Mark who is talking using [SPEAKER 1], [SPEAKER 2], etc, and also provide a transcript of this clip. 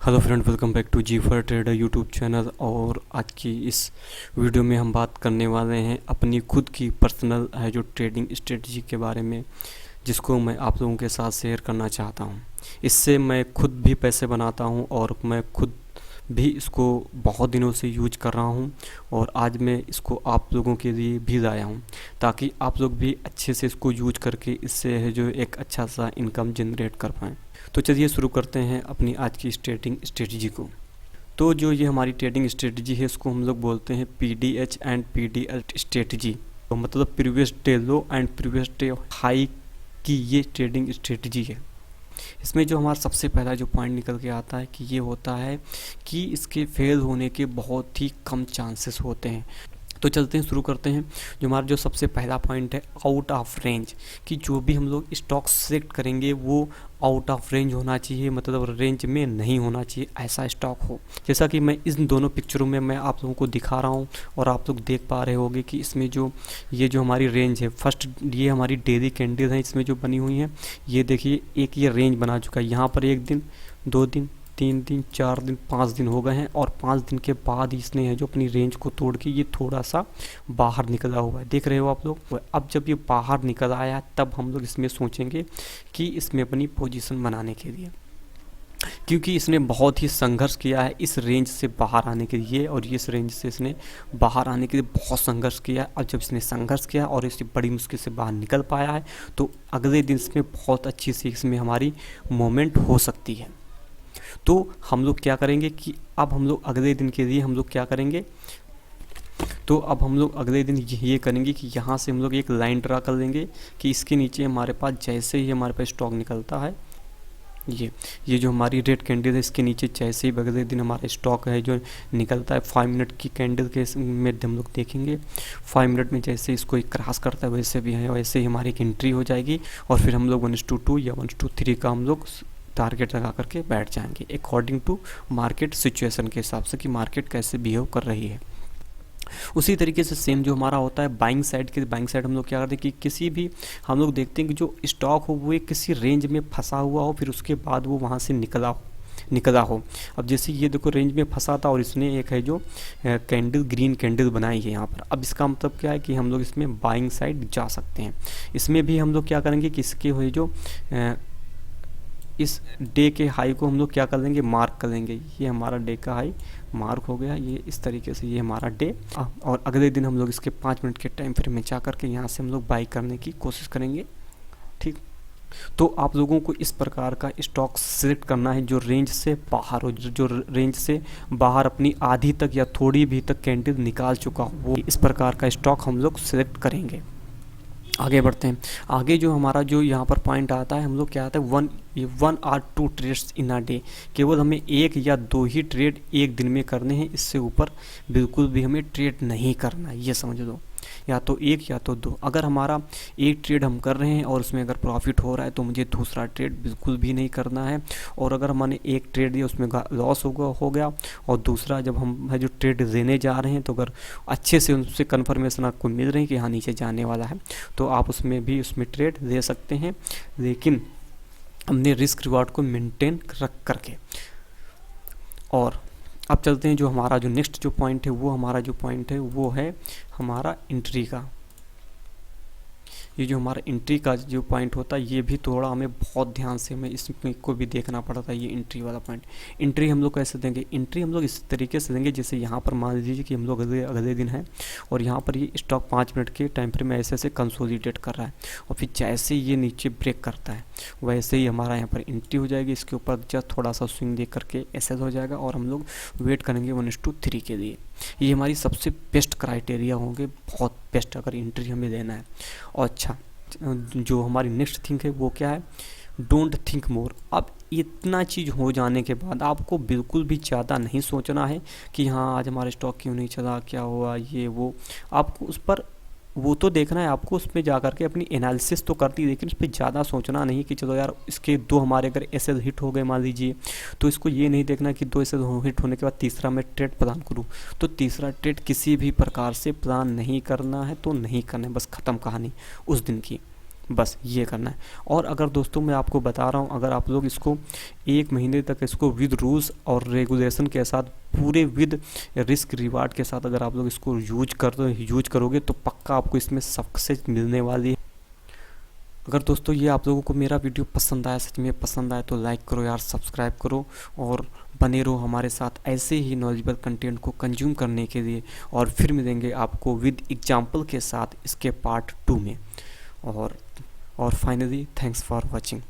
[SPEAKER 1] Hello friend, welcome back to G for trader YouTube channel. और आज की इस वीडियो में हम बात करने वाले हैं अपनी खुद की पर्सनल है जो ट्रेडिंग स्ट्रेटजी के बारे में, जिसको मैं आप लोगों के साथ शेयर करना चाहता हूं। इससे मैं खुद भी पैसे बनाता हूं और मैं खुद भी इसको बहुत दिनों से यूज कर रहा हूं और आज मैं इसको आप लोगों के लिए भी लाया हूं, ताकि आप लोग भी अच्छे से इसको यूज करके इससे है जो एक अच्छा सा इनकम जनरेट कर पाएँ। तो चलिए शुरू करते हैं अपनी आज की ट्रेडिंग स्ट्रेटजी को। तो जो ये हमारी ट्रेडिंग स्ट्रेटजी है, इसको हम लोग बोलते हैं PDH एंड PDL स्ट्रेटजी। तो मतलब previous day low and previous day high की ये ट्रेडिंग स्ट्रेटजी है। इसमें जो हमारा सबसे पहला जो पॉइंट निकल के आता है कि ये होता है कि इसके फेल होने के बहुत ही कम चांसेस होते हैं। तो चलते हैं, शुरू करते हैं। जो हमारा जो सबसे पहला पॉइंट है आउट ऑफ रेंज, कि जो भी हम लोग स्टॉक सेलेक्ट करेंगे वो आउट ऑफ रेंज होना चाहिए, मतलब रेंज में नहीं होना चाहिए, ऐसा स्टॉक हो। जैसा कि मैं इन दोनों पिक्चरों में मैं आप लोगों को दिखा रहा हूँ और आप लोग देख पा रहे होंगे कि इसमें जो ये जो हमारी रेंज है, फर्स्ट ये हमारी डेली कैंडल है इसमें जो बनी हुई हैं। ये देखिए, एक ये रेंज बना चुका है। यहाँ पर 1 दिन, 2 दिन, 3 दिन, 4 दिन, 5 दिन हो गए हैं और 5 दिन के बाद इसने है जो अपनी रेंज को तोड़ के ये थोड़ा सा बाहर निकला हुआ है, देख रहे हो आप लोग। अब जब ये बाहर निकल आया तब हम लोग इसमें सोचेंगे कि इसमें अपनी पोजीशन बनाने के लिए, क्योंकि इसने बहुत ही संघर्ष किया है इस रेंज से बाहर आने के लिए और इस रेंज से इसने बाहर आने के लिए बहुत संघर्ष किया। और जब इसने संघर्ष किया और इसे बड़ी मुश्किल से बाहर निकल पाया है, तो अगले दिन इसमें बहुत अच्छी सी इसमें हमारी मूवमेंट हो सकती है। तो हम लोग क्या करेंगे कि अब हम लोग अगले दिन के लिए हम लोग क्या करेंगे, तो अब हम लोग अगले दिन ये करेंगे कि यहाँ से हम लोग एक लाइन ड्रा कर लेंगे कि इसके नीचे हमारे पास जैसे ही हमारे पास स्टॉक निकलता है, ये जो हमारी रेड कैंडल है, इसके नीचे जैसे ही अगले दिन हमारा स्टॉक है जो निकलता है 5 मिनट की कैंडल के में हम लोग देखेंगे। 5 मिनट में जैसे इसको क्रॉस करता है वैसे भी है, वैसे ही हमारी एक एंट्री हो जाएगी और फिर हम लोग 1:2 या 1:3 का हम लोग टारगेट लगा करके बैठ जाएंगे अकॉर्डिंग टू मार्केट सिचुएशन के हिसाब से कि मार्केट कैसे बिहेव कर रही है। उसी तरीके से सेम जो हमारा होता है बाइंग साइड के, बाइंग साइड हम लोग क्या करते हैं कि किसी भी हम लोग देखते हैं कि जो स्टॉक हो वो किसी रेंज में फंसा हुआ हो, फिर उसके बाद वो वहाँ से निकला हो। अब जैसे ये देखो रेंज में फंसा था और इसने एक है जो कैंडल, ग्रीन कैंडल बनाई है यहाँ पर। अब इसका मतलब क्या है कि हम लोग इसमें बाइंग साइड जा सकते हैं। इसमें भी हम लोग क्या करेंगे कि इसके हुए जो इस डे के हाई को हम लोग क्या कर लेंगे, मार्क कर लेंगे। ये हमारा डे का हाई मार्क हो गया, ये इस तरीके से ये हमारा डे। और अगले दिन हम लोग इसके 5 मिनट के टाइम फ्रेम में जा करके यहाँ से हम लोग बाई करने की कोशिश करेंगे। ठीक, तो आप लोगों को इस प्रकार का स्टॉक सिलेक्ट करना है जो रेंज से बाहर हो, जो रेंज से बाहर अपनी आधी तक या थोड़ी भी तक कैंडल निकाल चुका हो, वो इस प्रकार का स्टॉक हम लोग सिलेक्ट करेंगे। आगे बढ़ते हैं। आगे जो हमारा जो यहाँ पर पॉइंट आता है, हम लोग क्या आता है 1 और 2 ट्रेड्स इन अ डे। केवल हमें 1 या 2 ही ट्रेड एक दिन में करने हैं, इससे ऊपर बिल्कुल भी हमें ट्रेड नहीं करना है, ये समझ लो। या तो 1 या तो 2। अगर हमारा 1 ट्रेड हम कर रहे हैं और उसमें अगर प्रॉफिट हो रहा है तो मुझे दूसरा ट्रेड बिल्कुल भी नहीं करना है। और अगर हमने 1 ट्रेड दिया उसमें लॉस हो गया और दूसरा जब हम जो ट्रेड देने जा रहे हैं तो अगर अच्छे से उनसे कन्फर्मेशन आपको मिल रही है कि हाँ नीचे जाने वाला है, तो आप उसमें ट्रेड दे सकते हैं, लेकिन हमने रिस्क रिवार्ड को मेंटेन रख करके। और अब चलते हैं, जो हमारा जो नेक्स्ट जो पॉइंट है वो हमारा जो पॉइंट है वो है हमारा एंट्री का। ये जो हमारा एंट्री का जो पॉइंट होता है, ये भी थोड़ा हमें बहुत ध्यान से हमें इसमें को भी देखना पड़ता है। ये एंट्री वाला पॉइंट, एंट्री हम लोग कैसे देंगे, एंट्री हम लोग इस तरीके से देंगे जैसे यहाँ पर मान लीजिए कि हम लोग अगले दिन है और यहाँ पर ये स्टॉक 5 मिनट के टाइम फ्रेम में ऐसे ऐसे कंसोलिडेट कर रहा है और फिर जैसे ये नीचे ब्रेक करता है वैसे ही हमारा यहाँ पर एंट्री हो जाएगी। इसके ऊपर जस्ट थोड़ा सा स्विंग दे करके ऐसे हो जाएगा और हम लोग वेट करेंगे 1:3 के लिए। ये हमारी सबसे बेस्ट क्राइटेरिया होंगे, बहुत बेस्ट अगर एंट्री हमें लेना है। और अच्छा, जो हमारी नेक्स्ट थिंक है वो क्या है, डोंट थिंक मोर। अब इतना चीज़ हो जाने के बाद आपको बिल्कुल भी ज़्यादा नहीं सोचना है कि हाँ आज हमारा स्टॉक क्यों नहीं चला, क्या हुआ, ये वो। आपको उस पर वो तो देखना है, आपको उसमें जा करके अपनी एनालिसिस तो करती है, लेकिन उस पर ज़्यादा सोचना नहीं कि चलो यार इसके 2 हमारे अगर एसएल हिट हो गए मान लीजिए, तो इसको ये नहीं देखना कि 2 एसएल हिट होने के बाद तीसरा मैं ट्रेड प्लान करूँ। तो तीसरा ट्रेड किसी भी प्रकार से प्लान नहीं करना है, तो नहीं करना है, बस ख़त्म कहानी उस दिन की। बस ये करना है। और अगर दोस्तों मैं आपको बता रहा हूँ, अगर आप लोग इसको 1 महीने तक इसको विद रूल्स और रेगुलेशन के साथ, पूरे विद रिस्क रिवार्ड के साथ अगर आप लोग इसको यूज करोगे तो पक्का आपको इसमें सक्सेस मिलने वाली है। अगर दोस्तों ये आप लोगों को मेरा वीडियो पसंद आया, सच में पसंद आया, तो लाइक करो यार, सब्सक्राइब करो और बने रहो हमारे साथ ऐसे ही नॉलेजेबल कंटेंट को कंज्यूम करने के लिए। और फिर मिलेंगे आपको विद एग्जाम्पल के साथ इसके पार्ट 2 में। और फाइनली थैंक्स फॉर वॉचिंग।